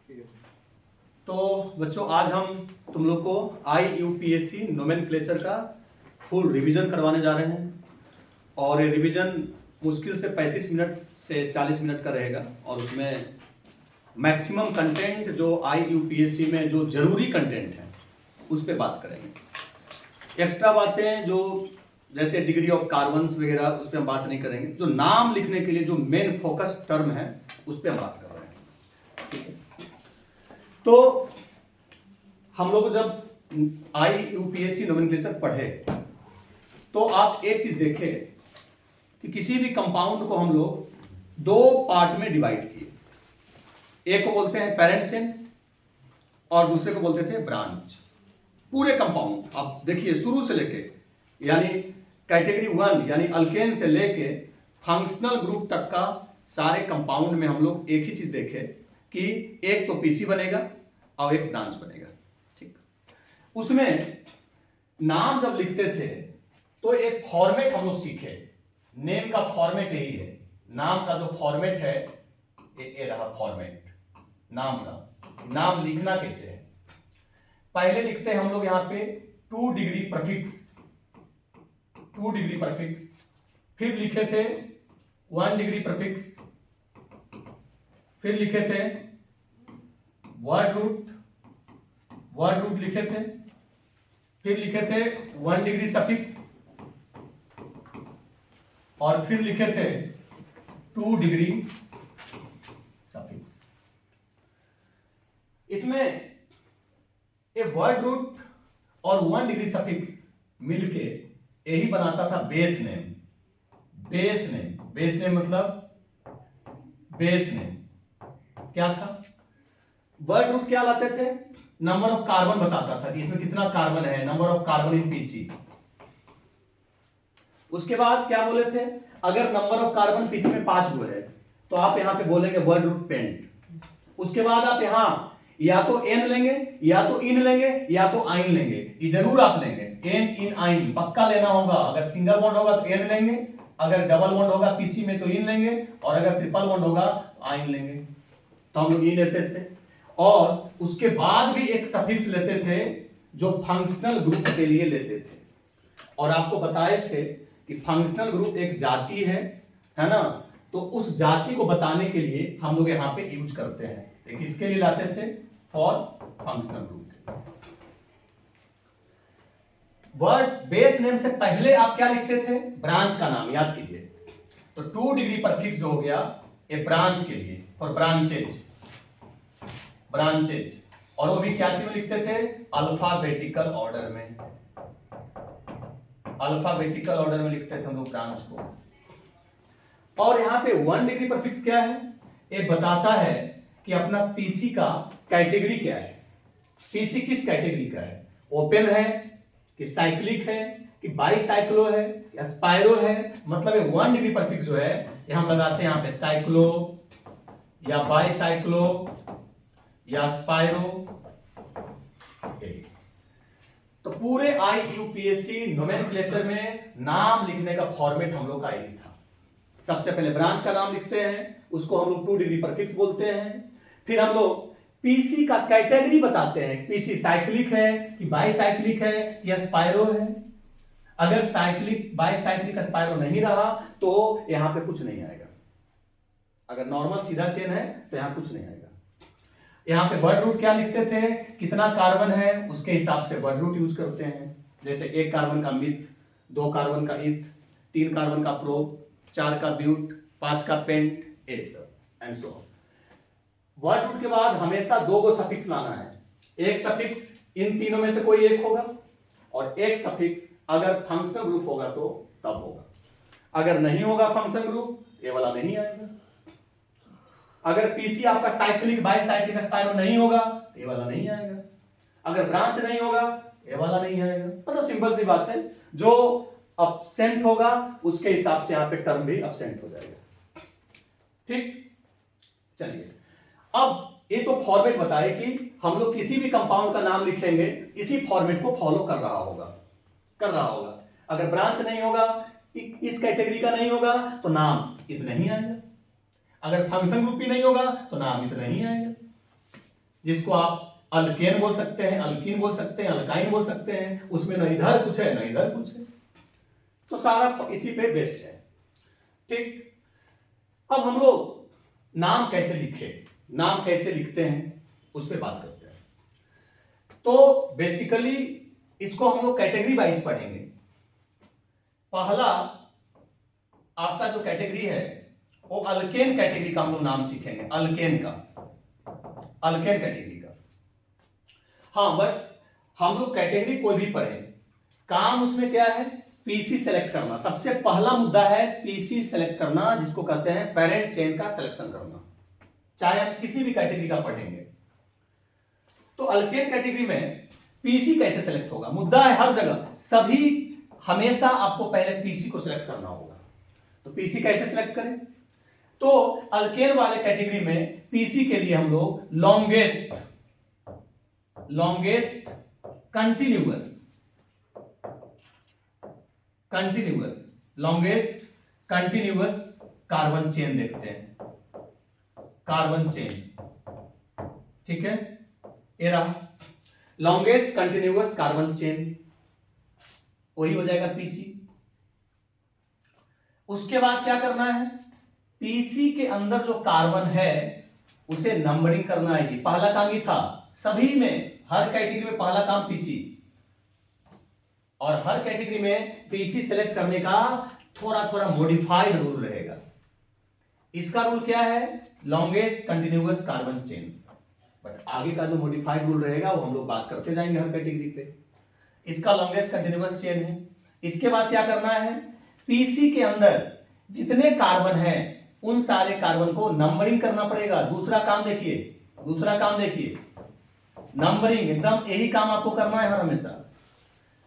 तो बच्चों आज हम तुम लोग को IUPAC नोमेनक्लेचर का फुल रिवीजन करवाने जा रहे हैं और ये रिवीजन मुश्किल से 35 मिनट से 40 मिनट का रहेगा और उसमें मैक्सिमम कंटेंट जो IUPAC में जो जरूरी कंटेंट है उस पर बात करेंगे। एक्स्ट्रा बातें जो जैसे डिग्री ऑफ कार्बन्स वगैरह उस पर हम बात नहीं करेंगे। जो नाम लिखने के लिए जो मेन फोकस टर्म है उस पर हम बात कर रहे हैं, ठीक है। तो हम लोग जब IUPAC नोमेनक्लेचर पढ़े तो आप एक चीज देखें कि किसी भी कंपाउंड को हम लोग दो पार्ट में डिवाइड किए। एक को बोलते हैं पेरेंट चेन और दूसरे को बोलते थे ब्रांच। पूरे कंपाउंड आप देखिए शुरू से लेके यानी कैटेगरी 1 यानी अल्केन से लेके फंक्शनल ग्रुप तक का सारे कंपाउंड में हम लोग एक ही चीज देखे कि एक तो पीसी बनेगा और एक ब्रांच बनेगा, ठीक। उसमें नाम जब लिखते थे तो एक फॉर्मेट हम लोग सीखे। नेम का फॉर्मेट यही है, नाम का जो फॉर्मेट है ये रहा फॉर्मेट नाम का। नाम लिखना कैसे है, पहले लिखते हैं हम लोग यहां पे 2 डिग्री प्रफिक्स, 2 डिग्री प्रफिक्स, फिर लिखे थे 1 डिग्री प्रफिक्स, फिर लिखे थे वर्ड रूट लिखे थे, फिर लिखे थे 1 डिग्री सफिक्स और फिर लिखे थे 2 डिग्री सफिक्स। इसमें ये वर्ड रूट और 1 डिग्री सफिक्स मिलके यही बनाता था बेस नेम। बेस नेम मतलब बेस नेम क्या था? वर्ड रूट क्या लाते थे? नंबर ऑफ कार्बन बताता था कि इसमें कितना कार्बन है, number of carbon in PC. उसके बाद क्या बोले थे? अगर नंबर ऑफ कार्बन पीसी में 5 हुए है तो आप यहां पे बोलेंगे वर्ड रूट पेंट। उसके बाद आप यहां या तो एन लेंगे या तो इन लेंगे या तो आइन लेंगे, ये जरूर आप लेंगे। एन इन आइन पक्का लेना होगा। अगर सिंगल बॉन्ड होगा तो एन लेंगे, अगर डबल बॉन्ड होगा पीसी में तो इन लेंगे और अगर ट्रिपल बॉन्ड होगा तो आइन लेंगे। तो हम लोग ये लेते थे और उसके बाद भी एक सफिक्स लेते थे जो फंक्शनल ग्रुप के लिए लेते थे। और आपको बताए थे कि फंक्शनल ग्रुप एक जाति है ना, तो उस जाति को बताने के लिए हम लोग यहां पे यूज करते हैं। किसके लिए लाते थे? For functional group. Word base name से पहले आप क्या लिखते थे? ब्रांच का नाम याद कीजिए। तो 2 डिग्री प्रफिक्स जो हो गया ये ब्रांच के लिए और ब्रांचेज और वो भी क्या चीज में लिखते थे? अल्फाबेटिकल ऑर्डर में। अल्फाबेटिकल ऑर्डर में लिखते थे हम लोग ब्रांच को। और यहां पे 1 डिग्री प्रफिक्स क्या है? ये बताता है कि अपना पीसी का कैटेगरी क्या है। पीसी किस कैटेगरी का है? ओपन है कि साइक्लिक है कि बाईसाइक्लो है या स्पाइरो है। मतलब ये 1 डिग्री प्रफिक्स जो है ये हम लगाते हैं यहां पे साइक्लो या बाईसाइक्लो या स्पाइरो। तो पूरे IUPAC नोमेनक्लेचर में नाम लिखने का फॉर्मेट हम लोग का यही था। सबसे पहले ब्रांच का नाम लिखते हैं, उसको हम लोग 2 डिग्री प्रफिक्स बोलते हैं। फिर हम लोग पीसी का कैटेगरी बताते हैं, पीसी साइक्लिक है कि बाईसाइक्लिक है या स्पाइरो है। अगर साइक्लिक बाईसाइक्लिक स्पाइरो नहीं रहा तो यहां पे कुछ नहीं आएगा। अगर नॉर्मल सीधा चेन है तो यहां कुछ नहीं आएगा। यहां पे वर्ड रूट क्या लिखते थे? कितना कार्बन है उसके हिसाब से वर्ड रूट यूज करते हैं। जैसे 1 कार्बन का मिथ, 2 कार्बन का इथ, 3 कार्बन का प्रोप, 4 का ब्यूट, 5 का पेंट, ये सब and so on. Word root के बाद हमेशा 2 को सफिक्स लाना है। एक सफिक्स इन तीनों में से कोई एक होगा और एक सफिक्स अगर फंक्शनल ग्रुप होगा तो तब होगा। अगर नहीं होगा फंक्शन ग्रुप ये वाला नहीं आएगा। अगर पीसी आपका साइक्लिक बाईसाइक्लिक स्पाइरो नहीं होगा तो ये वाला नहीं आएगा। अगर ब्रांच नहीं होगा ये वाला नहीं आएगा। मतलब सिंपल सी बात है, जो अब्सेंट होगा उसके हिसाब से यहां पे टर्म भी अब्सेंट हो जाएगा, ठीक। चलिए अब ये तो फॉर्मेट बताए कि हम लोग किसी भी कंपाउंड का नाम लिखेंगे इसी फॉर्मेट को फॉलो कर रहा होगा। अगर ब्रांच नहीं होगा, इस कैटेगरी का नहीं होगा तो नाम इतना ही आएगा। अगर फंक्शन ग्रुप भी नहीं होगा तो नाम इतना ही आएगा। जिसको आप अल्केन बोल सकते हैं, अल्कीन बोल सकते हैं, अल्काइन बोल सकते हैं, उसमें न इधर कुछ है न इधर कुछ है, तो सारा इसी पे बेस्ड है। ठीक, अब हम लोग नाम कैसे लिखे, नाम कैसे लिखते हैं उस पर बात करते हैं। तो बेसिकली इसको हम लोग कैटेगरी वाइज पढ़ेंगे। पहला आपका जो कैटेगरी है वो अल्केन कैटेगरी का हम लोग नाम सीखेंगे, अल्केन का, अल्केन कैटेगरी का। हाँ, बट हम लोग कैटेगरी कोई भी पढ़े, काम उसमें क्या है, पीसी सेलेक्ट करना। सबसे पहला मुद्दा है पीसी सेलेक्ट करना, जिसको कहते हैं पेरेंट चेन का सिलेक्शन करना, चाहे आप किसी भी कैटेगरी का पढ़ेंगे। तो अल्केन कैटेगरी में पीसी कैसे सेलेक्ट होगा, मुद्दा है हर जगह, सभी हमेशा आपको पहले पीसी को सिलेक्ट करना होगा। तो पीसी कैसे सिलेक्ट करें, तो अल्केन वाले कैटेगरी में पीसी के लिए हम लोग लॉन्गेस्ट कंटिन्यूअस कार्बन चेन देखते हैं, कार्बन चेन। ठीक है, ये रहा लॉन्गेस्ट कंटिन्यूअस कार्बन चेन, वही हो जाएगा पीसी। उसके बाद क्या करना है, पीसी के अंदर जो कार्बन है उसे नंबरिंग करना है जी। पहला काम ही था, सभी में हर कैटेगरी में पहला काम पीसी, और हर कैटेगरी में पीसी सेलेक्ट करने का थोड़ा थोड़ा मॉडिफाइड रूल रहेगा। इसका रूल क्या है, longest continuous carbon chain, but आगे का जो मॉडिफाइड रूल रहेगा वो हम लोग बात करते जाएंगे हर कैटेगरी पे। इसका लॉन्गेस्ट कंटिन्यूअस चेन है। इसके बाद क्या करना है, पीसी के अंदर जितने कार्बन हैं उन सारे कार्बन को नंबरिंग करना पड़ेगा। दूसरा काम देखिए, नंबरिंग, एकदम यही काम आपको करना है हर हमेशा।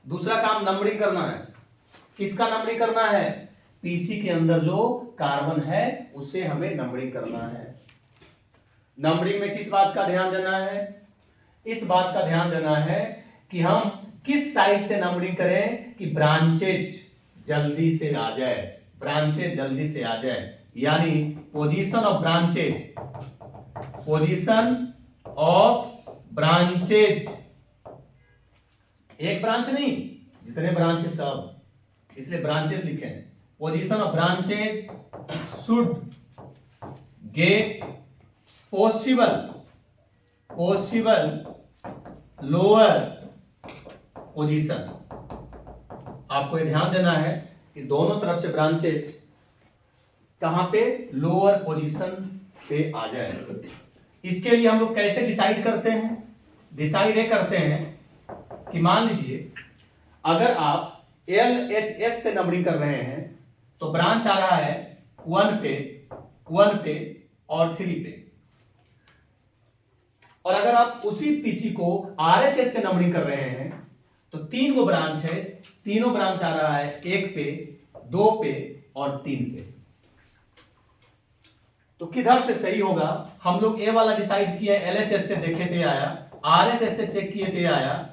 दूसरा काम नंबरिंग करना है। किसका नंबरिंग करना है, पीसी के अंदर जो कार्बन है उसे हमें नंबरिंग करना है। नंबरिंग में किस बात का ध्यान देना है, इस बात का ध्यान देना है कि हम किस साइड से नंबरिंग करें कि ब्रांचेज जल्दी से आ जाए, यानी पोजीशन ऑफ ब्रांचेज, एक ब्रांच नहीं, जितने ब्रांच है सब, इसलिए ब्रांचेज लिखे हैं। Position of branches should get possible lower position. आपको ये ध्यान देना है कि दोनों तरफ से ब्रांचेज कहां पे, लोअर पोजीशन पे आ जाए। इसके लिए हम लोग कैसे डिसाइड करते हैं, डिसाइड ये करते हैं कि मान लीजिए अगर आप LHS से नंबरिंग कर रहे हैं तो ब्रांच आ रहा है 1 पे और 3 पे, और अगर आप उसी पीसी को RHS से नंबरिंग कर रहे हैं तो 3 गो ब्रांच है, तीनों ब्रांच आ रहा है 1 पे, 2 पे और 3 पे। तो किधर से सही होगा, हम लोग ए वाला डिसाइड किया, LHS से देखे थे आया, RHS से चेक किए थे आया,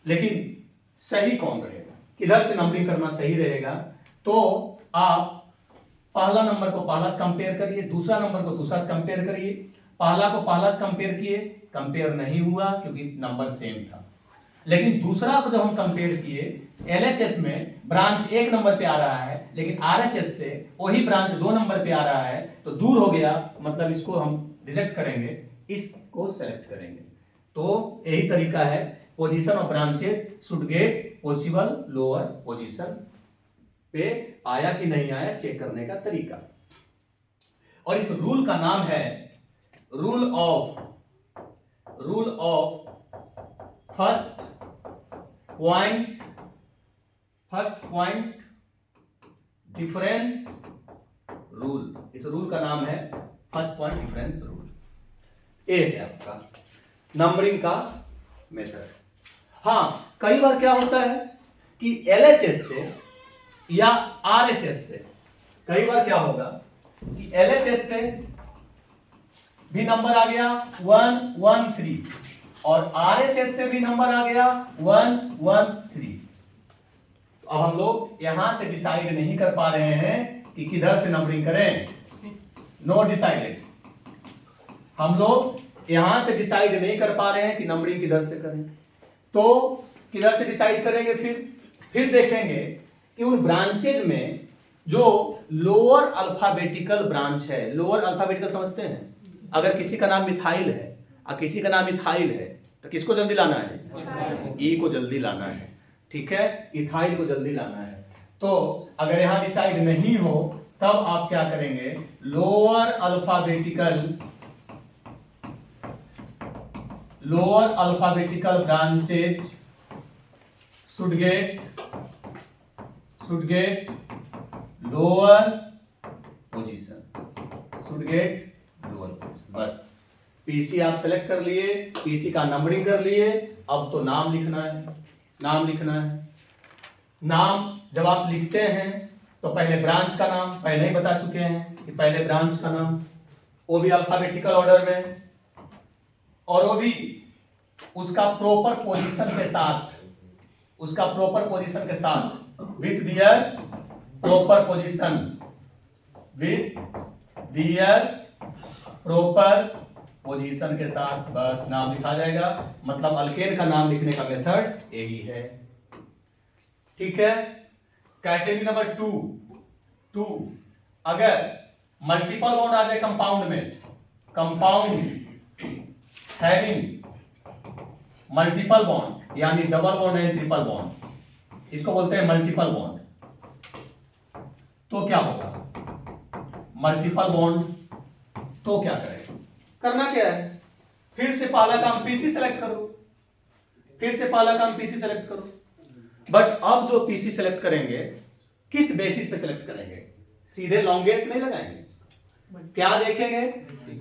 लेकिन सही कौन रहेगा, किधर से नंबरिंग करना सही रहेगा। तो आप पहला नंबर को पहला से कंपेयर करिए, दूसरा नंबर को दूसरा से कंपेयर करिए। पहला को पहला से कंपेयर किए, कंपेयर नहीं हुआ क्योंकि नंबर सेम था। लेकिन दूसरा को जब हम कंपेयर किए, LHS में ब्रांच 1 नंबर पे आ रहा है, लेकिन RHS से वही ब्रांच 2 नंबर पे आ रहा है, तो दूर हो गया, मतलब इसको हम रिजेक्ट करेंगे, इसको सेलेक्ट करेंगे। तो यही तरीका है, position of branches should get possible lower position पे आया कि नहीं आया चेक करने का तरीका। और इस रूल का नाम है rule of first point difference rule. इस रूल का नाम है फर्स्ट पॉइंट डिफरेंस रूल। ये है आपका नंबरिंग का मेथड। हाँ, कई बार क्या होता है कि LHS से या RHS से, कई बार क्या होगा कि LHS से भी नंबर आ गया 1 1 3 और RHS से भी नंबर आ गया 1 1 3। तो अब हम लोग यहां से डिसाइड नहीं कर पा रहे हैं कि किधर से नंबरिंग करें, नो डिसाइडेड। हम लोग यहां से डिसाइड नहीं कर पा रहे हैं कि नंबरिंग किधर से करें, तो किधर से डिसाइड करेंगे? फिर देखेंगे कि उन ब्रांचेज में जो लोअर अल्फाबेटिकल ब्रांच है, लोअर अल्फाबेटिकल समझते हैं? अगर किसी का नाम मिथाइल है और किसी का नाम इथाइल है तो किसको जल्दी लाना है? ई को जल्दी लाना है, ठीक है, इथाइल को जल्दी लाना है। तो अगर यहां डिसाइड नहीं हो तब आप क्या करेंगे? Lower alphabetical branches should get lower position, बस। पीसी आप सेलेक्ट कर लिए, पीसी का नंबरिंग कर लिए, अब तो नाम लिखना है। नाम जब आप लिखते हैं तो पहले ब्रांच का नाम पहले ही बता चुके हैं कि पहले ब्रांच का नाम, वो भी अल्फाबेटिकल ऑर्डर में, और वो भी उसका प्रॉपर पोजीशन के साथ, विथ दियर प्रॉपर पोजीशन के साथ, बस नाम लिखा जाएगा। मतलब अल्केन का नाम लिखने का मेथड यही है, ठीक है। कैटेगरी नंबर 2, अगर मल्टीपल बॉन्ड आ जाए कंपाउंड में, कंपाउंड हैविंग मल्टीपल बॉन्ड यानी double bond and triple bond, इसको बोलते हैं मल्टीपल बॉन्ड, तो क्या होगा? मल्टीपल बॉन्ड तो क्या करें? करना क्या है? फिर से पहला काम पीसी सेलेक्ट करो, बट अब जो पीसी सेलेक्ट करेंगे किस बेसिस पे सेलेक्ट करेंगे? सीधे लॉन्गेस्ट नहीं लगाएंगे, क्या देखेंगे?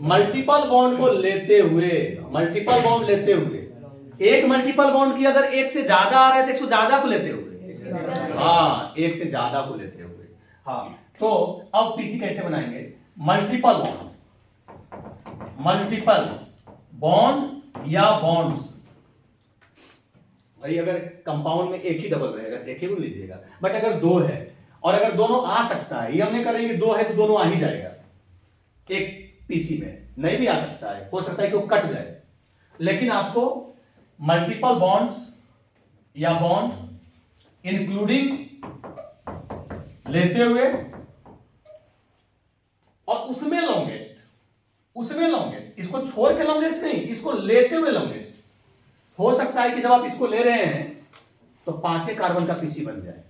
मल्टीपल बॉन्ड को लेते हुए, एक मल्टीपल बॉन्ड की अगर एक से ज्यादा आ रहा है तो एक से ज्यादा को लेते हुए, हाँ, एक से ज्यादा को लेते हुए, हाँ। तो अब पीसी कैसे बनाएंगे? मल्टीपल बॉन्ड या बॉन्ड्स, भाई अगर कंपाउंड में एक ही डबल रहेगा एक ही को लीजिएगा, बट अगर दो है और अगर दोनों आ सकता है, ये हमने करेंगे दो है तो दोनों आ ही जाएगा एक पीसी में, नहीं भी आ सकता है, हो सकता है कि वो कट जाए, लेकिन आपको मल्टीपल बॉन्ड्स या बॉन्ड इंक्लूडिंग लेते हुए और उसमें लॉन्गेस्ट, इसको छोड़ के लॉन्गेस्ट नहीं, इसको लेते हुए लॉन्गेस्ट। हो सकता है कि जब आप इसको ले रहे हैं तो 5 कार्बन का पीसी बन जाए,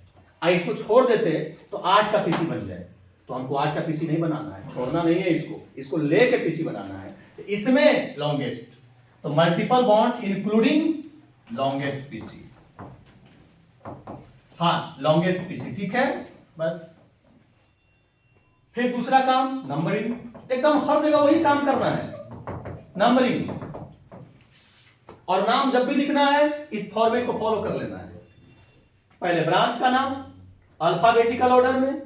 इसको छोड़ देते तो 8 का पीसी बन जाए, तो हमको 8 का पीसी नहीं बनाना है, छोड़ना नहीं है, इसको लेके पीसी बनाना है, तो इसमें लॉन्गेस्ट, तो multiple bonds including longest PC, हाँ, लॉन्गेस्ट पीसी, ठीक है, बस। फिर दूसरा काम नंबरिंग, एकदम हर जगह वही काम करना है, नंबरिंग, और नाम जब भी लिखना है इस फॉर्मेट को फॉलो कर लेना है। पहले ब्रांच का नाम अल्फाबेटिकल ऑर्डर में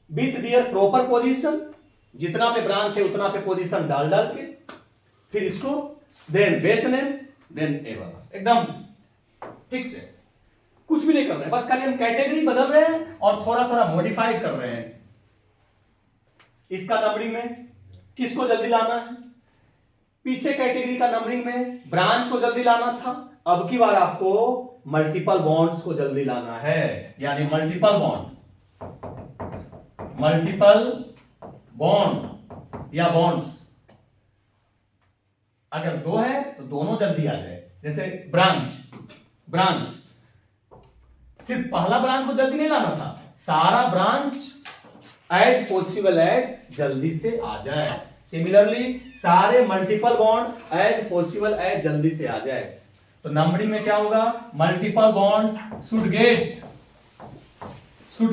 विथ दियर प्रॉपर पोजीशन, जितना पे ब्रांच है उतना पे पोजीशन डाल के, फिर इसको देन बेस नेम, देन एवं, एकदम ठीक से, कुछ भी नहीं कर रहे हैं, बस खाली हम कैटेगरी बदल रहे हैं और थोड़ा थोड़ा मॉडिफाई कर रहे हैं। इसका नंबरिंग में किसको जल्दी लाना है? पीछे कैटेगरी का नंबरिंग में ब्रांच को जल्दी लाना था, अब की बार आपको मल्टीपल बॉन्ड्स को जल्दी लाना है, यानी मल्टीपल बॉन्ड या बॉन्ड्स, अगर दो है तो दोनों जल्दी आ जाए। जैसे ब्रांच सिर्फ पहला ब्रांच को जल्दी नहीं लाना था, सारा ब्रांच एज पॉसिबल एज जल्दी से आ जाए। सिमिलरली सारे multiple bond as possible as जल्दी से आ जाए। तो नंबरिंग में क्या होगा? Multiple bonds should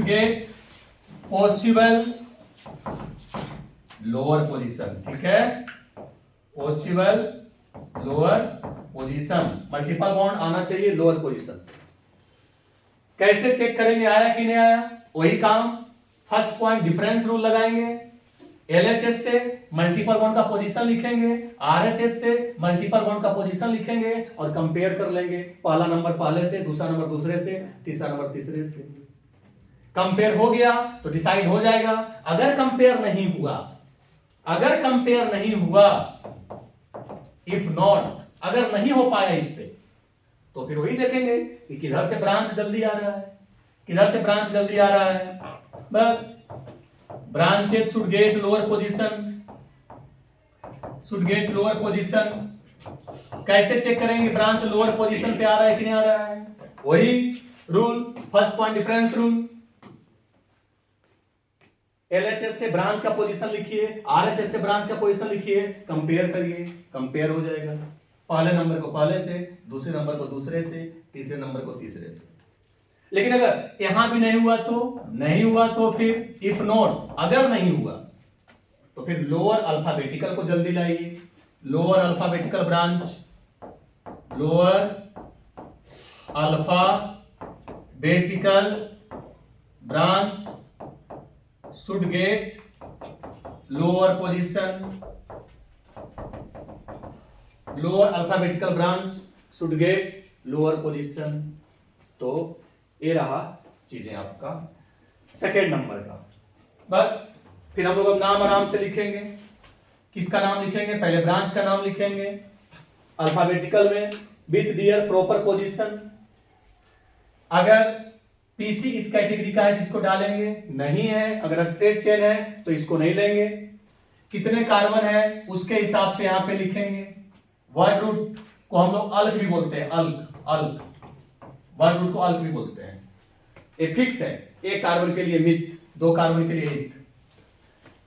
get possible lower position, ठीक है, possible lower position, multiple bond आना चाहिए लोअर पोजीशन। कैसे चेक करेंगे आया कि नहीं आया? वही काम, फर्स्ट पॉइंट डिफरेंस रूल लगाएंगे, एलएचएस से मल्टीपल बॉन्ड का पोजीशन लिखेंगे, आरएचएस से मल्टीपल बॉन्ड का पोजीशन लिखेंगे और कंपेयर कर लेंगे, पहला नंबर पहले से, दूसरा नंबर दूसरे से, तीसरा नंबर तीसरे से। कंपेयर हो गया तो डिसाइड हो जाएगा। अगर कंपेयर नहीं हुआ इफ नॉट, अगर नहीं हो पाया इस पे, तो फिर वही देखेंगे कि किधर से ब्रांच जल्दी आ रहा है, किधर से ब्रांच जल्दी आ रहा है। बस branches should get lower position, should get lower position. कैसे चेक करेंगे ब्रांच लोअर पोजीशन पे आ रहा है कि नहीं आ रहा है? वही rule, first point difference rule. LHS से ब्रांच का पोजीशन लिखिए, आरएचएस से ब्रांच का पोजीशन लिखिए, कंपेयर करिए, कंपेयर हो जाएगा। पहले नंबर को पहले से, दूसरे नंबर को दूसरे से, तीसरे नंबर को तीसरे से। लेकिन अगर यहां भी नहीं हुआ तो नहीं हुआ, तो फिर इफ नॉट, अगर नहीं हुआ तो फिर लोअर अल्फाबेटिकल को जल्दी लाइए। Lower alphabetical branch, lower alphabetical branch should get lower position, lower alphabetical branch should get lower position. तो ये रहा चीजें आपका सेकेंड नंबर का। बस फिर हम लोग अब नाम आराम से लिखेंगे। किसका नाम लिखेंगे? पहले ब्रांच का नाम लिखेंगे अल्फाबेटिकल में विथ दियर प्रॉपर पोजीशन। अगर पीसी इस कैटेगरी का है जिसको डालेंगे, नहीं है, अगर स्ट्रेट चेन है तो इसको नहीं लेंगे। कितने कार्बन है उसके हिसाब से यहां पे लिखेंगे। वर्ड रूट को हम लोग अल्क भी बोलते हैं, अल्क, अल्क, वर्ड रूट को अल्क भी बोलते हैं। ये फिक्स है, एक कार्बन के लिए मिथ, दो कार्बन के लिए इथ।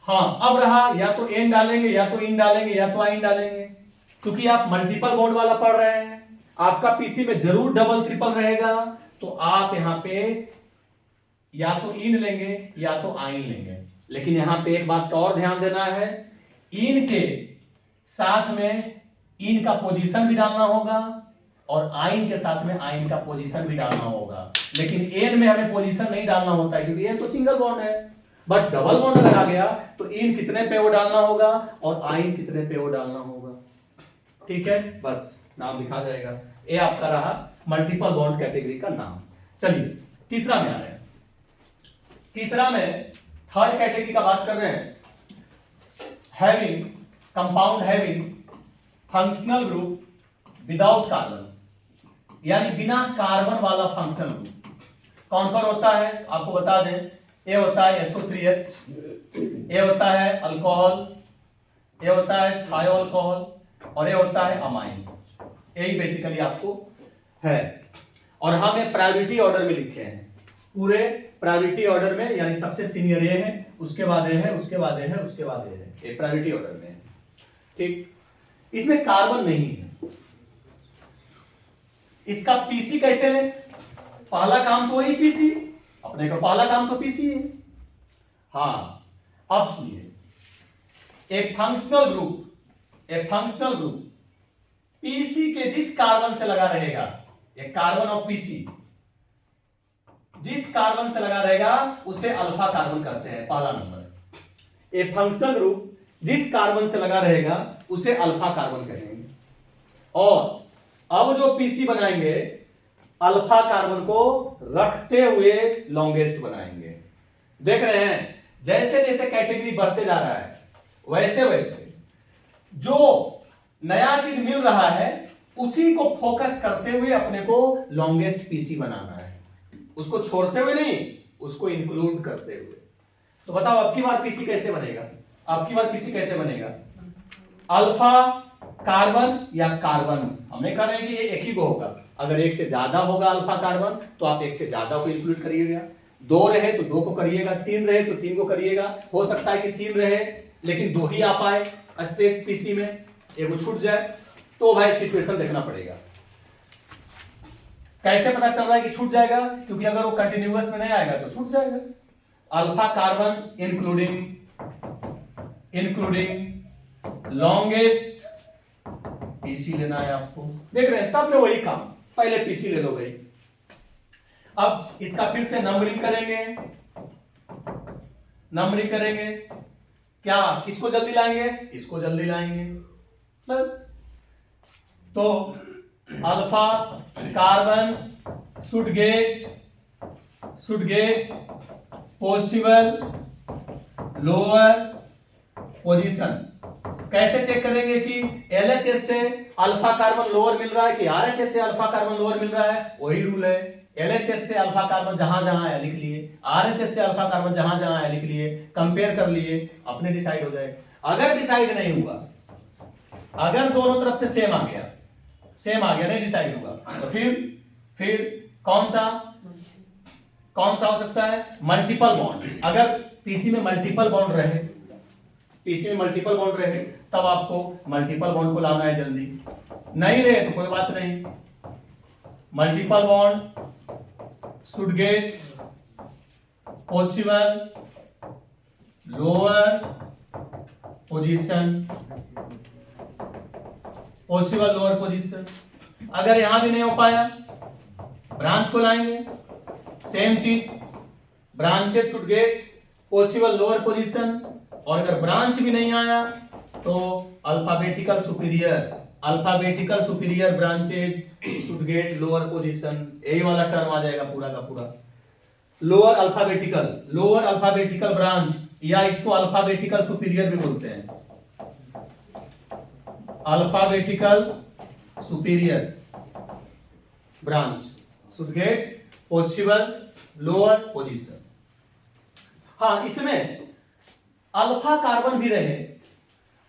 हाँ, अब रहा या तो एन डालेंगे, या तो इन डालेंगे, या तो आइन डालेंगे। क्योंकि आप मल्टीपल बॉन्ड वाला पढ़ रहे हैं, आपका पीसी में जरूर डबल ट्रिपल रहेगा, तो आप यहां पे या तो इन लेंगे या तो आइन लेंगे। लेकिन यहां पे एक बात का और ध्यान देना है, इन के साथ में इन का पोजीशन भी डालना होगा और आइन के साथ में आइन का पोजीशन भी डालना होगा। लेकिन एन में हमें पोजीशन नहीं डालना होता है, क्योंकि एन तो सिंगल बॉन्ड है। बट डबल बॉन्ड अगर आ गया तो इन कितने पे वो डालना होगा और आइन कितने पे वो डालना होगा। ठीक है, बस नाम लिखा जाएगा। ये आपका रहा मल्टीपल बॉन्ड कैटेगरी का नाम। चलिए तीसरा में आ रहे हैं। तीसरा में थर्ड कैटेगरी का बात कर रहे हैं, having compound having functional group without carbon, यानी बिना कार्बन वाला फंक्शनल ग्रुप। कौन कौन होता है आपको बता दें। ये होता है SO3H, ये होता है अल्कोहल, ये होता है थायोअल्कोहल और ये होता है अमाइन। यही बेसिकली आपको है। और हम ये प्रायोरिटी ऑर्डर में लिखे हैं, पूरे प्रायोरिटी ऑर्डर में, यानी सबसे सीनियर ये है, उसके बाद ये है, उसके बाद ये है, उसके बाद ये है। ये प्रायोरिटी ऑर्डर में है। ठीक, इसमें कार्बन नहीं है। इसका पीसी कैसे लें? पहला काम तो वही पीसी, अपने का पहला काम तो पीसी है। हाँ, अब सुनिए, एक फंक्शनल ग्रुप पीसी के जिस कार्बन से लगा रहेगा, एक कार्बन ऑफ पीसी जिस कार्बन से लगा रहेगा उसे अल्फा कार्बन कहते हैं, पहला नंबर। एक फंक्शनल ग्रुप जिस कार्बन से लगा रहेगा उसे अल्फा कार्बन कहेंगे। और अब जो पीसी बनाएंगे, अल्फा कार्बन को रखते हुए लॉन्गेस्ट बनाएंगे। देख रहे हैं, जैसे जैसे कैटेगरी बढ़ते जा रहा है, वैसे वैसे जो नया चीज मिल रहा है उसी को फोकस करते हुए अपने को लॉन्गेस्ट पीसी बनाना है। उसको छोड़ते हुए नहीं, उसको इंक्लूड करते हुए। तो बताओ अब की बार पीसी कैसे बनेगा? अब की बार पीसी कैसे बनेगा? अल्फा कार्बन या कार्बन्स? हमने कहा है कि ये एक ही को होगा। अगर एक से ज्यादा होगा अल्फा कार्बन तो आप एक से ज्यादा को इंक्लूड करिएगा, दो रहे तो दो को करिएगा, तीन रहे तो तीन को करिएगा। हो सकता है कि तीन रहे लेकिन दो ही आ पाए स्ट्रेट पीसी में, एक छूट जाए, तो भाई सिचुएशन देखना पड़ेगा। कैसे पता चल रहा है कि छूट जाएगा? क्योंकि अगर वो कंटिन्यूअस में नहीं आएगा तो छूट जाएगा। Alpha carbon including longest PC लेना है आपको। देख रहे हैं सब में वही काम, पहले पीसी ले लो भाई। अब इसका फिर से नंबरिंग करेंगे। क्या किसको जल्दी लाएंगे? इसको जल्दी लाएंगे। बस तो alpha carbon should get possible lower position कैसे चेक करेंगे कि LHS से अल्फा कार्बन लोअर मिल रहा है कि RHS से अल्फा कार्बन लोअर मिल रहा है? वही रूल है, LHS से अल्फा कार्बन जहां जहां है लिख लिए, RHS से अल्फा कार्बन जहां जहां है लिख लिए, कंपेयर कर लिए, अपने डिसाइड हो जाएगा। अगर डिसाइड नहीं हुआ, अगर दोनों तरफ से सेम आ गया, नहीं डिसाइड हुआ, तो फिर कौन सा हो सकता है? Multiple bond. अगर पीसी में मल्टीपल बॉन्ड रहे, तब आपको मल्टीपल बॉन्ड को लाना है जल्दी। नहीं रहे तो कोई बात नहीं, multiple bond should get possible lower position. अगर यहां भी नहीं हो पाया, ब्रांच को लाएंगे, सेम चीज, branches should get possible lower position. और अगर ब्रांच भी नहीं आया तो alphabetical superior branches should get lower position. यही वाला टर्म आ जाएगा पूरा का पूरा। लोअर अल्फाबेटिकल ब्रांच, या इसको अल्फाबेटिकल सुपीरियर भी बोलते हैं, alphabetical superior branch should get possible lower position. हाँ, इसमें अल्फा कार्बन भी रहे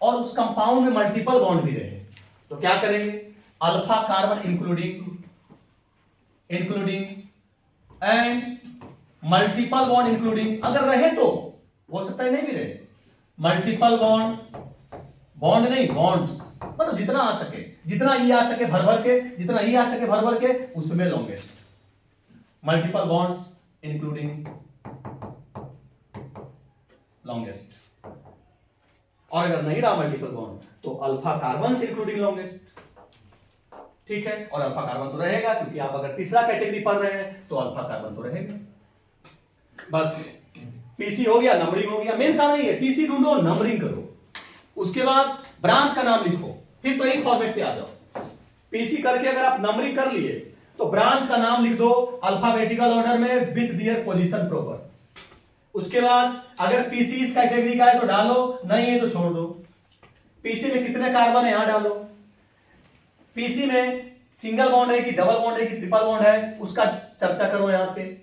और उस कंपाउंड में मल्टीपल बॉन्ड भी रहे, तो क्या करेंगे? Alpha carbon including and multiple bond including. अगर रहे तो हो सकता है नहीं भी रहे, मल्टीपल बॉन्ड नहीं, बॉन्ड्स, मतलब जितना आ सके, जितना ई आ सके भर भर के उसमें longest, multiple bonds including longest. और अगर नहीं रहा मल्टीपल बॉन्ड तो अल्फा कार्बन से इंक्लूडिंग लॉन्गेस्ट। ठीक है, और अल्फा कार्बन तो रहेगा, क्योंकि आप अगर तीसरा कैटेगरी पढ़ रहे हैं तो अल्फा कार्बन तो रहेगा। बस पीसी हो गया, नंबरिंग हो गया। मेन काम नहीं है, पीसी ढूंढो, नंबरिंग करो, उसके बाद ब्रांच का नाम लिखो, फिर तो एक फॉर्मेट पे आ जाओ। पीसी करके अगर आप नंबरिंग कर लिए तो ब्रांच का नाम लिख दो अल्फाबेटिकल ऑर्डर में विथ देयर पोजीशन प्रॉपर। उसके बाद अगर पीसी इस कैटेगरी का है तो डालो, नहीं है तो छोड़ दो। पीसी में कितने कार्बन है यहां डालो, पीसी में सिंगल बॉन्ड है कि डबल बॉन्ड है कि ट्रिपल बॉन्ड है, उसका चर्चा करो यहां पे।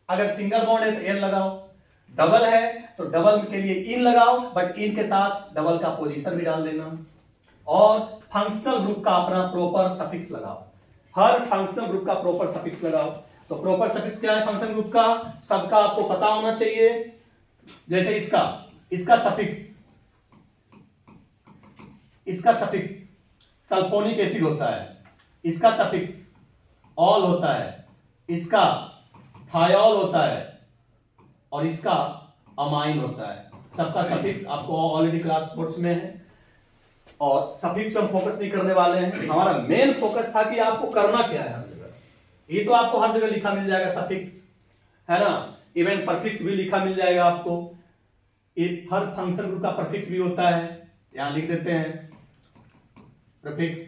अगर सिंगल बॉन्ड है तो एन लगाओ, डबल है तो डबल के लिए इन लगाओ, बट इन के साथ डबल का पोजीशन भी डाल देना। और फंक्शनल ग्रुप का अपना प्रॉपर सफिक्स लगाओ, हर फंक्शनल ग्रुप का प्रॉपर सफिक्स लगाओ। तो प्रॉपर सफिक्स क्या है फंक्शन ग्रुप का, सबका आपको पता होना चाहिए। जैसे इसका सफिक्स सल्फोनिक एसिड होता है, इसका सफिक्स ऑल होता है, इसका थायोल होता है, और इसका अमाइन होता है। सबका सफिक्स आपको ऑलरेडी क्लास नोट्स में है, और सफिक्स पे हम फोकस नहीं करने वाले हैं। हमारा मेन फोकस था कि आपको करना क्या है हर जगह। ये तो आपको हर जगह लिखा मिल जाएगा सफिक्स, है ना, इवन परफिक्स भी लिखा मिल जाएगा आपको। हर फंक्शन ग्रुप का परफिक्स भी होता है, यहां लिख देते हैं प्रीफिक्स।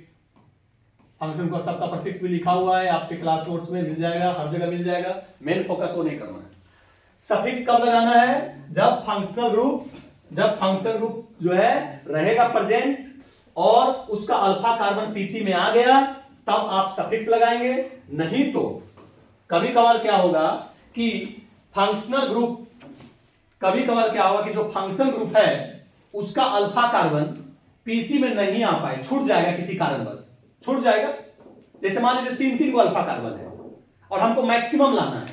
फंक्शन को सबका परफिक्स भी लिखा हुआ है, आपके क्लास नोट्स में मिल जाएगा, हर जगह मिल जाएगा। मेन फोकस वो नहीं करना है। सफिक्स कब लगाना है, जब फंक्शनल ग्रुप जो है रहेगा प्रेजेंट और उसका अल्फा कार्बन पीसी में आ गया, तब आप सफिक्स लगाएंगे। नहीं तो कभी कभार क्या होगा कि जो फंक्शन ग्रुप है उसका अल्फा कार्बन पीसी में नहीं आ पाए, छूट जाएगा, किसी कारणवश छूट जाएगा। जैसे मान लीजिए 3 को अल्फा कार्बन है और हमको मैक्सिमम लाना है।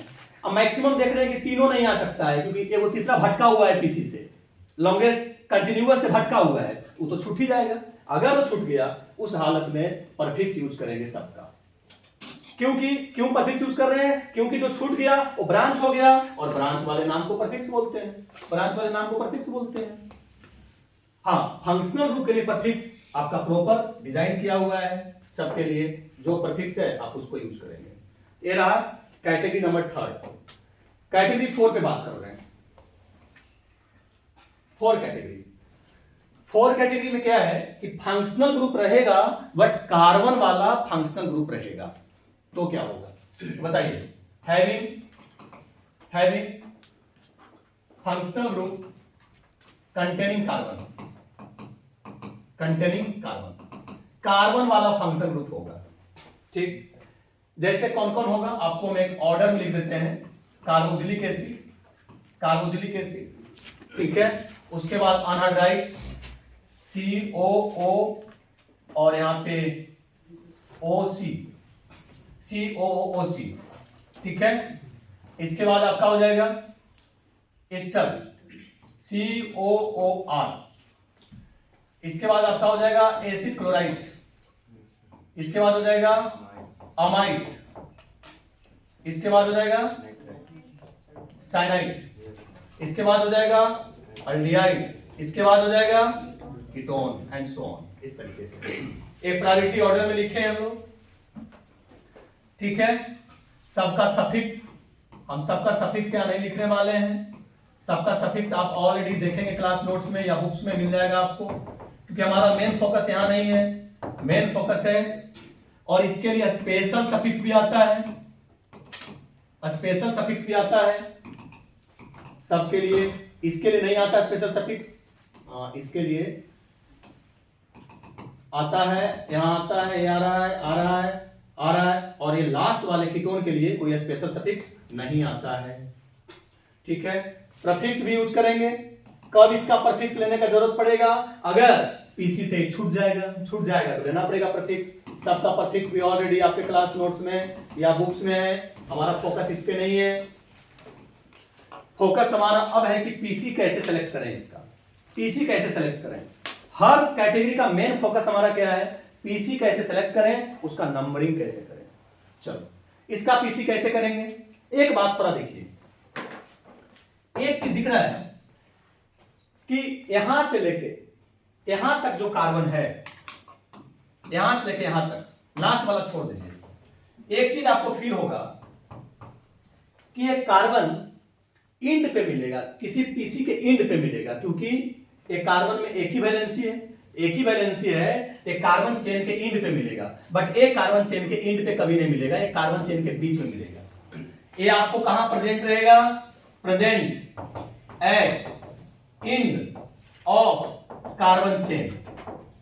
अब मैक्सिमम देख रहे हैं कि तीनों नहीं आ सकता है, क्योंकि वो तीसरा भटका हुआ है पीसी से, लॉन्गेस्ट कंटिन्यूअस से भटका हुआ है, वो तो छूट ही जाएगा। अगर वो छूट गया, उस हालत में परफिक्स यूज करेंगे सबका। क्यों परफिक्स यूज कर रहे हैं, क्योंकि जो छूट गया वो ब्रांच हो गया, और ब्रांच वाले नाम को परफिक्स बोलते हैं। हाँ, फंक्शनल ग्रुप के लिए परफिक्स आपका प्रॉपर डिजाइन किया हुआ है, सबके लिए जो परफिक्स है आप उसको यूज करेंगे। ये रहा कैटेगरी नंबर 3। कैटेगरी 4 पे बात कर रहे हैं। 4 कैटेगरी में क्या है कि फंक्शनल ग्रुप रहेगा बट कार्बन वाला फंक्शनल ग्रुप रहेगा, तो क्या होगा बताइए। Having functional group containing carbon, containing carbon, carbon वाला फंक्शन ग्रुप होगा। ठीक, जैसे कौन कौन होगा आपको हम एक ऑर्डर में लिख देते हैं। कार्बोक्सिलिक एसिड, कार्बोक्सिलिक एसिड, ठीक है। उसके बाद अनहाइड्राइड COO और यहां पे OC, COOC, ठीक है। इसके बाद आपका हो जाएगा एस्टर COOR। इसके बाद आपका हो जाएगा एसिड क्लोराइड। इसके बाद हो जाएगा अमाइड। इसके बाद हो जाएगा साइनाइड। इसके बाद हो जाएगा अल्डिहाइड। इसके बाद हो जाएगा कीटोन एंड सो ऑन। इस तरीके से एक प्रायोरिटी ऑर्डर में लिखे हैं हम लोग, ठीक है। सबका सफिक्स, हम सबका सफिक्स यहां नहीं लिखने वाले हैं। सबका सफिक्स आप ऑलरेडी देखेंगे क्लास नोट्स में या बुक्स में मिल जाएगा आपको, क्योंकि हमारा मेन फोकस यहां नहीं है, मेन फोकस है। और इसके लिए स्पेशल सफिक्स भी आता है, स्पेशल सफिक्स भी आता है सबके लिए। इसके लिए नहीं आता स्पेशल सफिक्स, इसके लिए आता है, यहां आता है, ये आ रहा है, आ रहा है, आ रहा है। और ये लास्ट वाले कीटोन के लिए कोई स्पेशल सफिक्स नहीं आता है, ठीक है। प्रफिक्स भी यूज करेंगे। कब इसका प्रफिक्स लेने का जरूरत पड़ेगा? अगर पीसी से छूट जाएगा तो लेना पड़ेगा प्रफिक्स। सबका प्रफिक्स भी ऑलरेडी आपके क्लास नोट्स में या बुक्स में है। हमारा फोकस इस पे नहीं है। फोकस हमारा अब है कि पीसी कैसे सेलेक्ट करें, इसका पीसी कैसे सेलेक्ट करें। हर कैटेगरी का मेन फोकस हमारा क्या है? पीसी कैसे सेलेक्ट करें, उसका नंबरिंग कैसे करें। चलो, इसका पीसी कैसे करेंगे? एक बात थोड़ा देखिए, एक चीज दिख रहा है कि यहां से लेके यहां तक जो कार्बन है, यहां से लेके यहां तक, लास्ट वाला छोड़ दीजिए। एक चीज आपको फील होगा कि ये कार्बन इंड पे मिलेगा, किसी पीसी के इंड पे मिलेगा, क्योंकि एक कार्बन में एक ही वैलेंसी है, एक ही वैलेंसी है। एक कार्बन चेन के इंड पे मिलेगा, बट एक कार्बन चेन के इंड पे कभी नहीं मिलेगा, एक कार्बन चेन के बीच में मिलेगा। ये आपको कहां प्रेजेंट रहेगा? Present at end of carbon chain.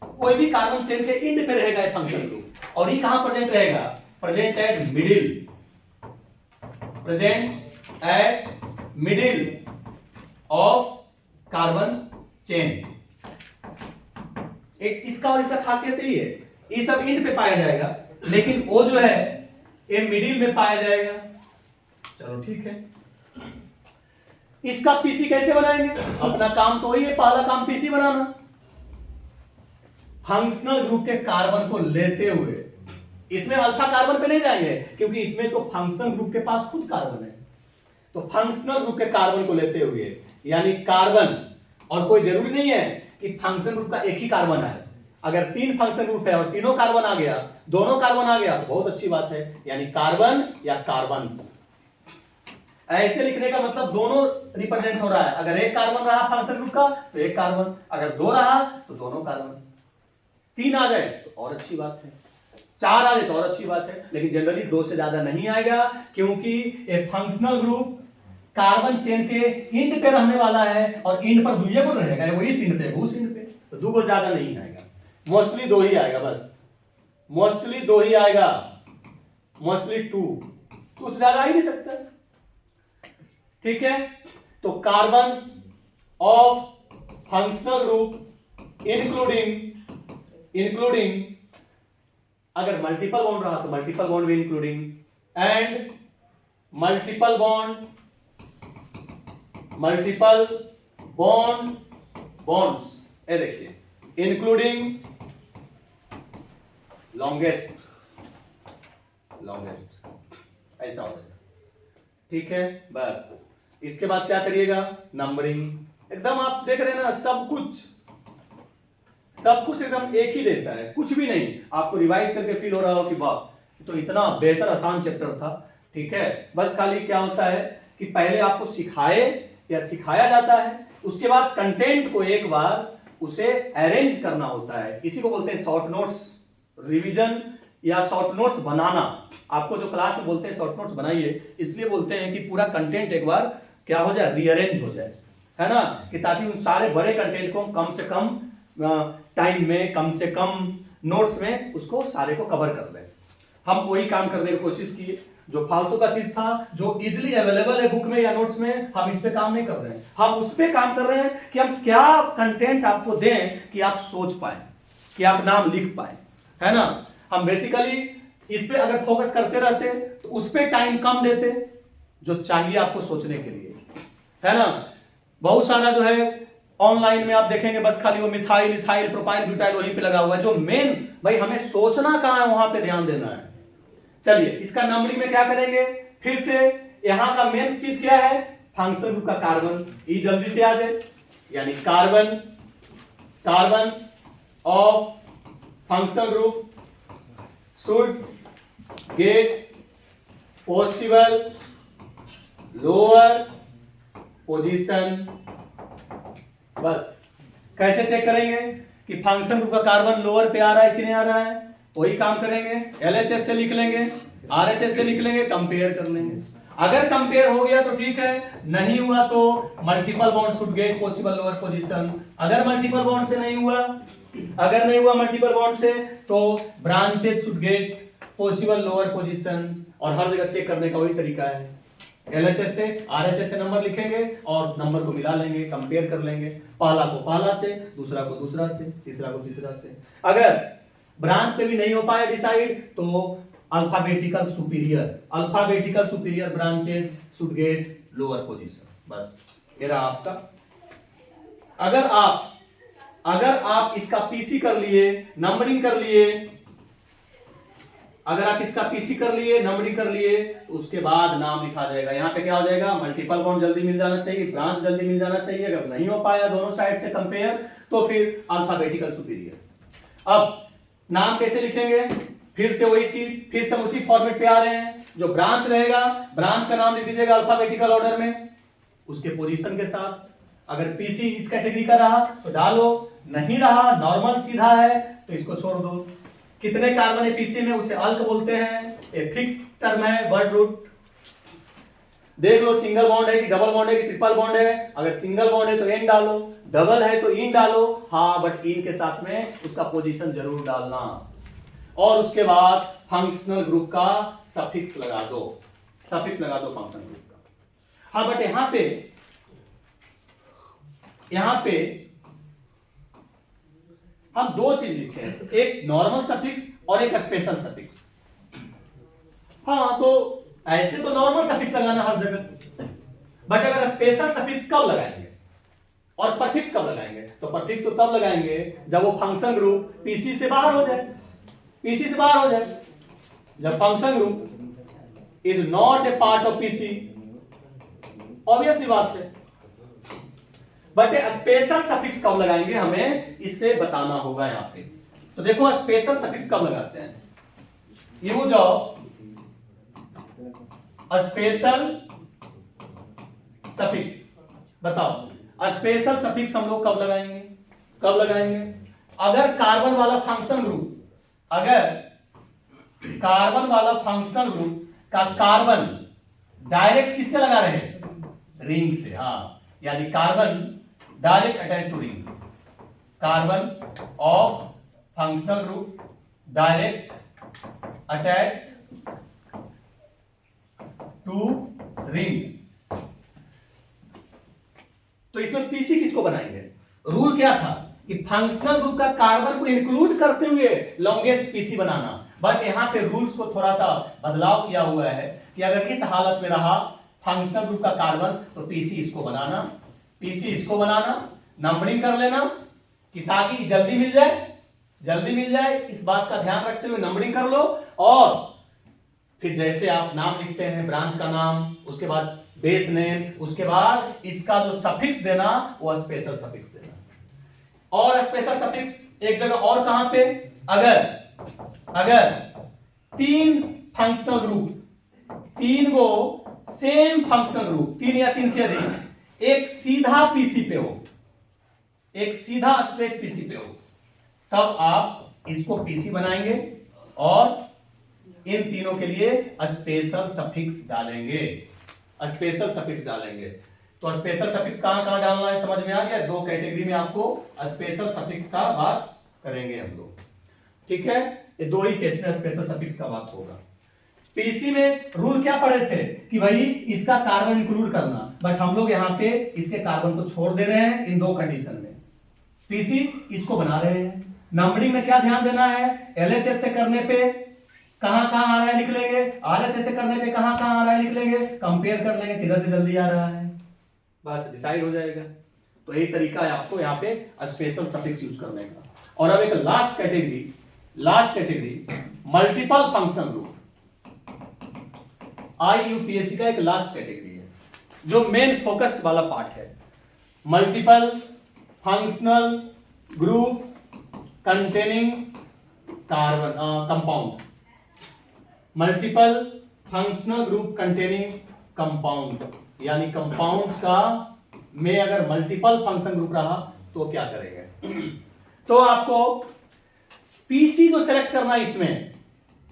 कोई भी कार्बन चेन के इंड पे रहेगा ये फंक्शन ग्रुप। और ये कहां प्रेजेंट रहेगा? Present eight middle, present at middle of carbon chain. एक इसका और इसका खासियत यही है, ये सब इंड पे पाया जाएगा, लेकिन वो जो है ये मिडिल में पाया जाएगा। चलो ठीक है, इसका पीसी कैसे बनाएंगे? अपना काम तो वही है, पहला काम पीसी बनाना। फंक्शनल ग्रुप के कार्बन को लेते हुए, इसमें अल्फा कार्बन पे नहीं जाएंगे क्योंकि इसमें तो फंक्शनल ग्रुप के पास खुद कार्बन है। तो फंक्शनल ग्रुप के कार्बन को लेते हुए, यानी कार्बन, और कोई जरूरी नहीं है कि फंक्शन ग्रुप का एक ही कार्बन है। अगर 3 फंक्शन ग्रुप है और तीनों कार्बन आ गया, दोनों कार्बन आ गया तो बहुत अच्छी बात है, यानी कार्बन या कार्बन्स। ऐसे लिखने का मतलब दोनों रिप्रेजेंट हो रहा है। अगर एक कार्बन रहा फंक्शन ग्रुप का तो एक कार्बन, अगर 2 रहा तो दोनों कार्बन। 3 आ जाए तो और अच्छी बात है, 4 आ जाए तो और अच्छी बात है, लेकिन जनरली 2 से ज्यादा नहीं आएगा, क्योंकि एक फंक्शनल ग्रुप कार्बन चेन के इंड पे रहने वाला है और इंड पर 2 गुण रहेगा, वो इस इंड पे, उस इंड पे, तो 2 को ज्यादा नहीं आएगा। मोस्टली 2 ही आएगा, बस मोस्टली 2 ही आएगा, मोस्टली 2 से ज्यादा आ ही नहीं सकता, ठीक है। तो carbons of functional group including अगर मल्टीपल बॉन्ड रहा तो मल्टीपल बॉन्ड भी इंक्लूडिंग, एंड मल्टीपल बॉन्ड्स, ये देखिए, इंक्लूडिंग लॉन्गेस्ट, ऐसा हो जाएगा, ठीक है। बस इसके बाद क्या करिएगा? नंबरिंग। एकदम आप देख रहे हैं ना, सब कुछ एकदम एक ही जैसा है, कुछ भी नहीं। आपको रिवाइज करके फील हो रहा हो कि वाह, तो इतना बेहतर आसान चैप्टर था, ठीक है। बस खाली क्या होता है कि पहले आपको सिखाया जाता है, उसके बाद कंटेंट को एक बार उसे अरेंज करना होता है। इसी को बोलते हैं शॉर्ट नोट्स रिवीजन या शॉर्ट नोट्स बनाना। आपको जो क्लास में बोलते हैं शॉर्ट नोट्स बनाइए, इसलिए बोलते हैं कि पूरा कंटेंट एक बार क्या हो जाए, रीअरेंज हो जाए, है ना, कि ताकि उन सारे बड़े कंटेंट को कम से कम टाइम में, कम से कम नोट्स में उसको सारे को कवर कर लें। हम वही काम करने की कोशिश की, जो फालतू का चीज था, जो इजीली अवेलेबल है बुक में या नोट्स में, हम इस पे काम नहीं कर रहे हैं। हम उस पे काम कर रहे हैं कि हम क्या कंटेंट आपको दें कि आप सोच पाए, कि आप नाम लिख पाए, है ना। हम बेसिकली इस पे अगर फोकस करते रहते तो उस पे टाइम कम देते जो चाहिए आपको सोचने के लिए, है ना। बहुत सारा जो है ऑनलाइन में आप देखेंगे बस खाली वो मिथाइल, इथाइल, प्रोपाइल, ब्यूटाइल वहीं पे लगा हुआ है। जो मेन भाई हमें सोचना कहां है वहां पे ध्यान देना है। चलिए इसका नंबरिंग में क्या करेंगे, फिर से यहां का मेन चीज क्या है, फंक्शन ग्रुप का कार्बन। ई जल्दी से आ जाए, यानी carbon, carbons of functional group should get possible lower position. बस कैसे चेक करेंगे कि फंक्शन ग्रुप का कार्बन लोअर पे आ रहा है कि नहीं आ रहा है, वही काम करेंगे। LHS से लिख लेंगे, RHS से लिख लेंगे, कंपेयर कर लेंगे। अगर कंपेयर हो गया तो ठीक है, नहीं हुआ तो multiple bond should get possible lower position. अगर मल्टीपल बॉन्ड से नहीं हुआ, अगर नहीं हुआ मल्टीपल बॉन्ड से, तो branches should get possible lower position. और हर जगह चेक करने का वही तरीका है, LHS से RHS से नंबर लिखेंगे और नंबर को मिला लेंगे, कंपेयर कर लेंगे, पहला को पहला से, दूसरा को दूसरा से, तीसरा को तीसरा से। अगर ब्रांच पे भी नहीं हो पाया डिसाइड तो alphabetical superior branches should get lower position. बस ये रहा आपका। अगर आप इसका पीसी कर लिए, नंबरिंग कर लिए, अगर आप इसका पीसी कर लिए, नंबरिंग कर लिए, तो उसके बाद नाम लिखा जाएगा। यहां पे क्या हो जाएगा, मल्टीपल बॉन्ड जल्दी मिल जाना चाहिए, ब्रांच जल्दी मिल जाना चाहिए। अगर नहीं हो पाया दोनों साइड से कंपेयर, तो फिर अल्फाबेटिकल सुपीरियर। अब नाम कैसे लिखेंगे, फिर से वही चीज, फिर से हम उसी फॉर्मेट पे आ रहे हैं। जो ब्रांच रहेगा, ब्रांच का नाम लिख दीजिएगा अल्फाबेटिकल ऑर्डर में, उसके पोजीशन के साथ। अगर पीसी इस कैटेगरी का रहा तो डालो, नहीं रहा नॉर्मल सीधा है तो इसको छोड़ दो। कितने कार्बन है पीसी में, उसे अल्क बोलते हैं, एक फिक्स टर्म है, वर्ड रूट। देख लो सिंगल बॉन्ड है कि डबल बॉन्ड है कि ट्रिपल बॉन्ड है। अगर सिंगल बॉन्ड है तो एन डालो, डबल है तो इन डालो, हाँ बट इन के साथ में उसका पोजीशन जरूर डालना। और उसके बाद फंक्शनल ग्रुप का सफिक्स लगा दो, सफिक्स लगा दो फंक्शनल ग्रुप का। हाँ बट यहां पे हम दो चीज लिखे हैं, एक नॉर्मल सफिक्स और एक स्पेशल सफिक्स। हाँ तो ऐसे तो नॉर्मल सफिक्स लगाना हर जगह, बट अगर स्पेशल सफिक्स कब लगाएंगे और परफिक्स कब लगाएंगे, तो परफिक्स तो तब लगाएंगे जब वो फंक्शन ग्रुप पीसी से बाहर हो जाए, पीसी से बाहर हो जाए। जब function group is not a part of PC, obvious सी बात है। बट स्पेशल सफिक्स कब लगाएंगे हमें इसे बताना होगा यहां पे। तो देखो स्पेशल सफिक्स कब लगाते हैं, यूज ऑफ स्पेशल सफिक्स। बताओ स्पेशल सफिक्स हम लोग कब लगाएंगे, कब लगाएंगे, अगर कार्बन वाला फंक्शन ग्रुप, अगर कार्बन वाला फंक्शनल ग्रुप का कार्बन डायरेक्ट किससे लगा रहे, रिंग से। हाँ यानी carbon direct attach to ring, carbon of functional group direct attached to ring. तो इसमें पीसी किसको बनाएंगे, रूल क्या था कि फंक्शनल ग्रुप का कार्बन को इंक्लूड करते हुए लॉन्गेस्ट पीसी बनाना। बट यहां पे रूल्स को थोड़ा सा बदलाव किया हुआ है कि अगर इस हालत में रहा फंक्शनल ग्रुप का कार्बन तो पीसी इसको बनाना, पीसी इसको बनाना, नंबरिंग कर लेना कि ताकि जल्दी मिल जाए, जल्दी मिल जाए, इस बात का ध्यान रखते हुए नंबरिंग कर लो। और फिर जैसे आप नाम लिखते हैं, ब्रांच का नाम, उसके बाद बेस नेम, उसके बाद इसका जो सफिक्स देना वो स्पेशल सफिक्स देना। और स्पेशल सफिक्स एक जगह और कहां पे, अगर तीन फंक्शनल ग्रुप, तीन को सेम फंक्शनल ग्रुप, तीन या तीन से अधिक एक सीधा पीसी पे हो, एक सीधा स्ट्रेट पीसी पे हो, तब आप इसको पीसी बनाएंगे और इन तीनों के लिए स्पेशल सफिक्स डालेंगे, स्पेशल सफिक्स डालेंगे। तो स्पेशल सफिक्स कहाँ कहाँ डालना है समझ में आ गया। दो कैटेगरी में आपको स्पेशल सफिक्स का बात करेंगे हम लोग, ठीक है। ये दो ही केस में स्पेशल सफिक्स का बात होगा। पीसी में रूल क्या पढ़े थे कि भाई इसका कार्बन इंक्लूड करना, बट हम लोग यहाँ पे इसके कार्बन को छोड़ दे रहे हैं इन दो कंडीशन में। पीसी इसको बना रहे हैं। नंबरिंग में क्या ध्यान देना है, एलएचएस से करने पे कहां कहां आ रहा है लिख लेंगे, आरएचएस से करने पे कहां कहां आ रहा है लिख लेंगे, कंपेयर कर लेंगे किधर से जल्दी आ रहा है, बस डिसाइड हो जाएगा। तो यही तरीका है आपको यहाँ पे स्पेशल सफिक्स यूज करने का। और अब एक last category multiple functional group. आईयूपीएससी का एक लास्ट कैटेगरी है जो मेन फोकस वाला पार्ट है। Multiple functional group containing carbon compound. Multiple functional group containing compound, यानी कंपाउंड्स का में अगर मल्टीपल फंक्शन ग्रुप रहा तो क्या करेंगे। तो आपको पीसी जो सेलेक्ट करना है इसमें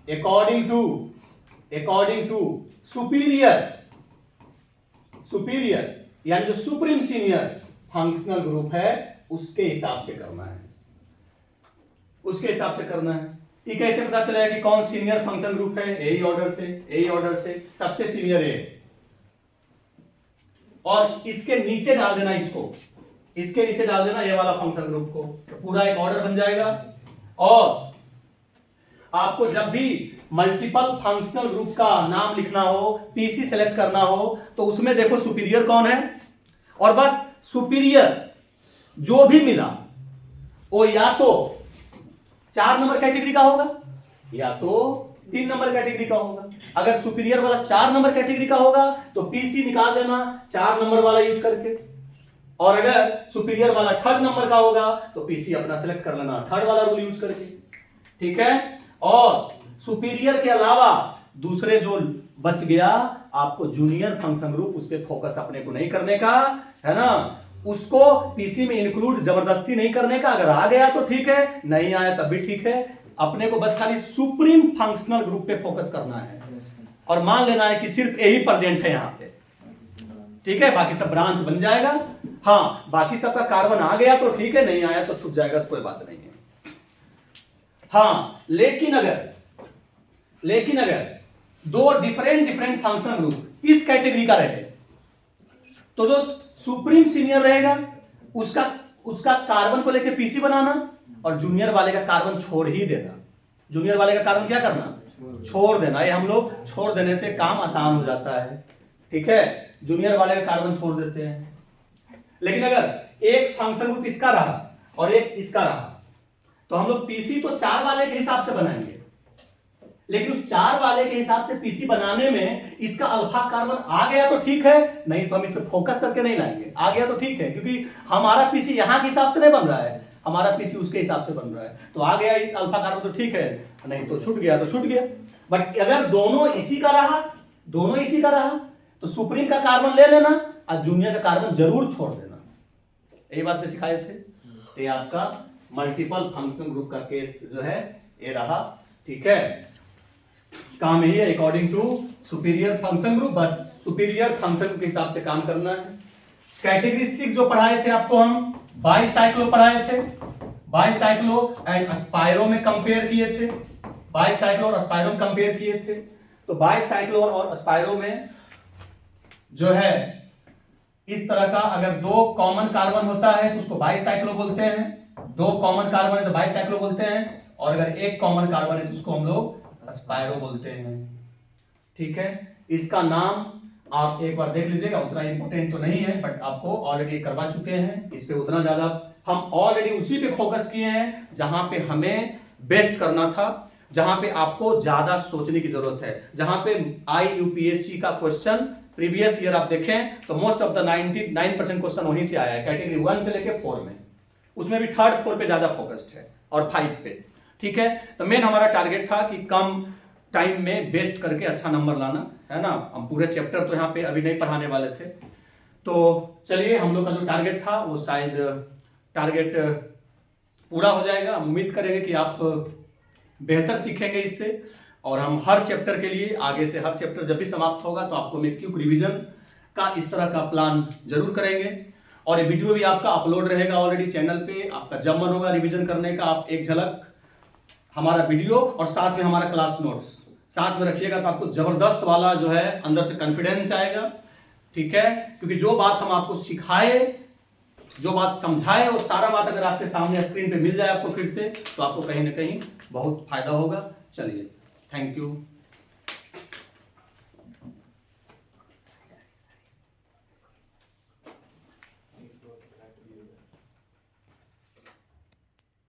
अकॉर्डिंग टू सुपीरियर यानी जो सुप्रीम सीनियर फंक्शनल ग्रुप है उसके हिसाब से करना है, ये कैसे पता चलेगा कि कौन सीनियर फंक्शन ग्रुप है। यही ऑर्डर से सबसे सीनियर है और इसके नीचे डाल देना, इसके नीचे डाल देना ये वाला फंक्शन ग्रुप को, तो पूरा एक ऑर्डर बन जाएगा। और आपको जब भी मल्टीपल फंक्शनल ग्रुप का नाम लिखना हो, पीसी सेलेक्ट करना हो, तो उसमें देखो सुपीरियर कौन है, और बस सुपीरियर जो भी मिला वो या तो 4 नंबर कैटेगरी का होगा या तो 3 नंबर कैटेगरी का होगा। अगर सुपीरियर वाला 4 नंबर कैटेगरी का होगा तो पीसी निकाल देना 4 नंबर वाला यूज करके, और अगर सुपीरियर वाला 3rd नंबर का होगा तो पीसी अपना सेलेक्ट कर लेना 3rd वाला रूल यूज करके, ठीक है। और सुपीरियर के अलावा दूसरे जो बच गया आपको जूनियर फंक्शन ग्रुप, उस पर फोकस अपने को नहीं करने का है ना, उसको पीसी में इंक्लूड जबरदस्ती नहीं करने का। अगर आ गया तो ठीक है, नहीं आया तब भी ठीक है, अपने को बस खाली सुप्रीम फंक्शनल ग्रुप पे फोकस करना है और मान लेना है कि सिर्फ यही प्रेजेंट है यहाँ पे, ठीक है। बाकी सब ब्रांच बन जाएगा। हाँ, बाकी सबका कार्बन आ गया तो ठीक है, नहीं आया तो छूट जाएगा तो कोई बात नहीं है। हाँ, लेकिन अगर दो डिफरेंट फंक्शनल ग्रुप इस कैटेगरी का रहे तो जो सुप्रीम सीनियर रहेगा उसका कार्बन को लेकर पीसी बनाना और जूनियर वाले का कार्बन छोड़ ही देना। जूनियर वाले का कार्बन क्या करना, छोड़ देना। ये हम लोग छोड़ देने से काम आसान हो जाता है, ठीक है। जूनियर वाले का कार्बन छोड़ देते हैं। लेकिन अगर एक फंक्शन ग्रुप इसका रहा और एक इसका रहा तो हम लोग पीसी तो 4 वाले के हिसाब से बनाएंगे, लेकिन उस 4 वाले के हिसाब से पीसी बनाने में इसका अल्फा कार्बन आ गया तो ठीक है, नहीं तो हम इस पे फोकस करके नहीं लाएंगे। आ गया तो ठीक है, क्योंकि हमारा पीसी यहां के हिसाब से नहीं बन रहा है, हमारा पीसी उसके हिसाब से बन रहा है। तो आ गया अल्फा कार्बन तो ठीक है, नहीं तो छूट गया तो छूट गया। बट अगर दोनों इसी का रहा तो सुप्रीम का कार्बन ले लेना और जूनियर का कार्बन जरूर छोड़ देना। यही बात पे सिखाए थे। तो ये आपका मल्टीपल फंक्शन ग्रुप का केस जो है ये रहा, ठीक है। काम यही है, according to superior function group, बस सुपीरियर फंक्शन ग्रुप के हिसाब से काम करना है। कैटेगरी 6 जो पढ़ाए थे आपको, हम बाईसाइक्लो पढ़ाए थे, बाईसाइक्लो एंड स्पाइरो में कंपेयर किए थे, बाईसाइक्लो और स्पाइरो में कंपेयर किए थे। तो बाईसाइक्लो और स्पाइरो में जो है इस तरह का अगर 2 कॉमन कार्बन होता है तो उसको बाईसाइक्लो बोलते हैं, 2 कॉमन कार्बन है तो बाईसाइक्लो बोलते हैं, और अगर 1 कॉमन कार्बन है तो उसको हम लोग स्पाइरो बोलते हैं, ठीक है। इसका नाम आप एक बार देख लीजिएगा, उतना इंपॉर्टेंट तो नहीं है बट आपको ऑलरेडी करवा चुके हैं, इस पे उतना ज्यादा हम ऑलरेडी उसी पे फोकस किए हैं जहां पे हमें बेस्ट करना था, जहां पे आपको ज्यादा सोचने की जरूरत है, जहां पे आईयूपीएससी का क्वेश्चन प्रीवियस ईयर आप देखें तो मोस्ट ऑफ द 99% क्वेश्चन वहीं से आया है, कैटेगरी 1 से लेके 4 में, उसमें भी 3rd 4 पे ज्यादा फोकस्ड है और 5 पे, ठीक है। तो मेन हमारा टारगेट था कि कम टाइम में बेस्ट करके अच्छा नंबर लाना है ना। हम पूरे चैप्टर तो यहाँ पे अभी नहीं पढ़ाने वाले थे, तो चलिए हम लोग का जो टारगेट था वो शायद टारगेट पूरा हो जाएगा। हम उम्मीद करेंगे कि आप बेहतर सीखेंगे इससे, और हम हर चैप्टर के लिए आगे से हर चैप्टर जब भी समाप्त होगा तो आपको मैं क्विक रिवीजन का इस तरह का प्लान जरूर करेंगे। और ये वीडियो भी आपका अपलोड रहेगा ऑलरेडी चैनल पे। आपका जब मन होगा रिवीजन करने का, आप एक झलक हमारा वीडियो और साथ में हमारा क्लास नोट्स साथ में रखिएगा, तो आपको जबरदस्त वाला जो है अंदर से कॉन्फिडेंस आएगा। ठीक है, क्योंकि जो बात हम आपको सिखाए, जो बात समझाए, वो सारा बात अगर आपके सामने स्क्रीन पे मिल जाए आपको फिर से, तो आपको कहीं ना कहीं बहुत फायदा होगा। चलिए, थैंक यू।